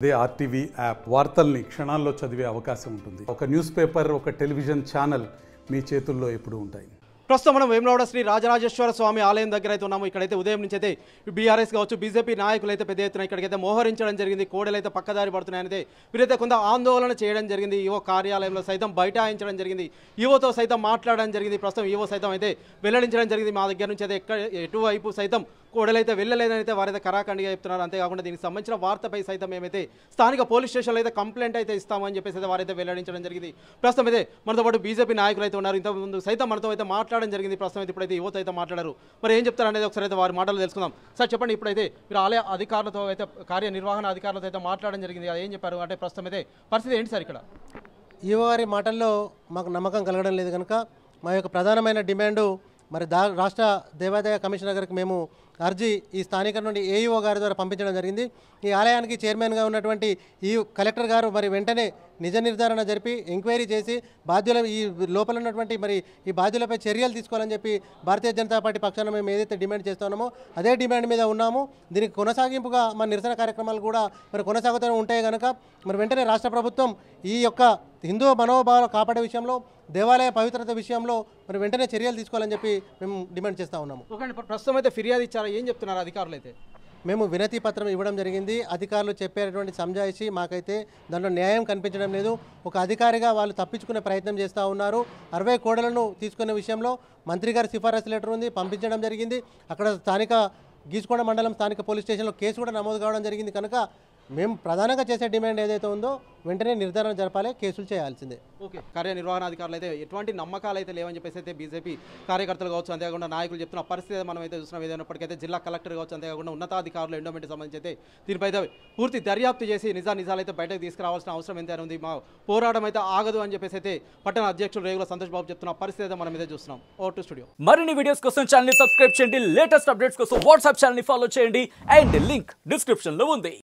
అదే RTV app వార్తల్ని క్షణాల్లో చదివే అవకాశం ఉంటుంది. ఒక న్యూస్ పేపర్, ఒక టెలివిజన్ ఛానల్ మీ చేతుల్లో ఎప్పుడూ ఉంటాయి. ప్రస్తుతం మనం వేములవాడ శ్రీ రాజరాజేశ్వర స్వామి ఆలయం దగ్గర అయితే ఉన్నాము. ఇక్కడైతే ఉదయం నుంచి అయితే బీఆర్ఎస్ కావచ్చు, బీజేపీ నాయకులు అయితే పెద్ద ఎత్తున ఇక్కడికైతే మోహరించడం జరిగింది. కోడలు అయితే పక్కదారి పడుతున్నాయని వీరైతే కొంత ఆందోళన చేయడం జరిగింది. ఈవో కార్యాలయంలో సైతం బైఠాయించడం జరిగింది. ఈవోతో సైతం మాట్లాడడం జరిగింది. ప్రస్తుతం ఈవో సైతం అయితే వెల్లడించడం జరిగింది. మా దగ్గర నుంచి అయితే ఎటువైపు సైతం కోడలైతే వెళ్ళలేదని అయితే వారైతే కరాఖండిగా చెప్తున్నారు. అంతేకాకుండా దీనికి సంబంధించిన వార్తపై సైతం మేమైతే స్థానిక పోలీస్ స్టేషన్లో అయితే కంప్లైంట్ అయితే ఇస్తామని చెప్పేసి అయితే వారైతే వెల్లడించడం జరిగింది. ప్రస్తుతం అయితే మనతో పాటు బీజేపీ నాయకులు అయితే ఉన్నారు. ఇంతకుముందు సైతం మనతో అయితే మాట్లాడడం జరిగింది. ప్రస్తుతం అయితే ఇప్పుడైతే యువత అయితే మాట్లాడారు. మరి ఏం చెప్తారు అనేది ఒకసారి అయితే వారి మాటలు తెలుసుకుందాం. సార్ చెప్పండి, ఇప్పుడైతే మీరు ఆలయ అధికారులతో అయితే కార్యనిర్వహణ అధికారులతో అయితే మాట్లాడడం జరిగింది. అది ఏం చెప్పారు అంటే ప్రస్తుతం అయితే పరిస్థితి ఏంటి సార్? ఇక్కడ ఈవో వారి మాటల్లో మాకు నమ్మకం కలగడం లేదు కనుక మా యొక్క ప్రధానమైన డిమాండు మరి రాష్ట్ర దేవాదాయ కమిషనర్ గారికి మేము అర్జీ ఈ స్థానిక నుండి ఏఈఓ గారి ద్వారా పంపించడం జరిగింది. ఈ ఆలయానికి చైర్మన్గా ఉన్నటువంటి ఈ కలెక్టర్ గారు మరి వెంటనే నిజ నిర్ధారణ జరిపి ఎంక్వైరీ చేసి బాధ్యుల ఈ లోపల ఉన్నటువంటి మరి ఈ బాధ్యులపై చర్యలు తీసుకోవాలని చెప్పి భారతీయ జనతా పార్టీ పక్షాన మేము ఏదైతే డిమాండ్ చేస్తున్నామో అదే డిమాండ్ మీద ఉన్నాము. దీనికి కొనసాగింపుగా మన నిరసన కార్యక్రమాలు కూడా మరి కొనసాగుతూ ఉంటాయి కనుక మరి వెంటనే రాష్ట్ర ప్రభుత్వం ఈ యొక్క హిందూ మనోభావాలు కాపాడే విషయంలో, దేవాలయ పవిత్రత విషయంలో మరి వెంటనే చర్యలు తీసుకోవాలని చెప్పి మేము డిమాండ్ చేస్తూ ఉన్నాము. ప్రస్తుతం అయితే ఫిర్యాదు ఇచ్చారా? ఏం చెప్తున్నారు అధికారులు? అయితే మేము వినతి పత్రం ఇవ్వడం జరిగింది. అధికారులు చెప్పేటువంటి సంజాయిషి మాకైతే దాంట్లో న్యాయం కనిపించడం లేదు. ఒక అధికారిగా వాళ్ళు తప్పించుకునే ప్రయత్నం చేస్తూ ఉన్నారు. 60 కోడలను తీసుకునే విషయంలో మంత్రి గారి సిఫారసు లెటర్ ఉంది, పంపించడం జరిగింది. అక్కడ స్థానిక గీసుకోడ మండలం స్థానిక పోలీస్ స్టేషన్లో కేసు కూడా నమోదు కావడం జరిగింది. కనుక మేము ప్రధానంగా చేసే డిమాండ్ ఏదైతే ఉందో వెంటనే నిర్ధారణ జరపాలి, కేసులు చేయాల్సిందే. ఓకే, కార్యనిర్వహణాధికారులు అయితే ఎటువంటి నమ్మకాలు అయితే లేవని చెప్పేసి అయితే బీజేపీ కార్యకర్తలు కావచ్చు, అంతేకాకుండా నాయకులు చెప్తున్న పరిస్థితి మనం అయితే చూస్తున్నాం. ఏదైనప్పటికైతే జిల్లా కలెక్టర్ కావచ్చు, అంతేకాకుండా ఉన్నతాధికారులు ఎండోమెంట్కి సంబంధించి అయితే దీనిపై పూర్తి దర్యాప్తు చేసి నిజాలు అయితే బయటకు తీసుకురావాల్సిన అవసరం ఎంతైనా ఉంది. మా పోరాటం అయితే ఆగదు అని చెప్పేసి అయితే పట్టణ అధ్యక్షుడు రేగుల సంతోష్ బాబు చెప్తున్న పరిస్థితి అయితే మనం అయితే చూస్తున్నాం. Over to studio. మరిన్ని వీడియోస్ కోసం ఛానల్ ని సబ్స్క్రైబ్ చేయండి. లేటెస్ట్ అప్డేట్స్ కోసం వాట్సాప్ ఛానల్ ని ఫాలో చేయండి. అండ్ లింక్ డిస్క్రిప్షన్ లో ఉంది.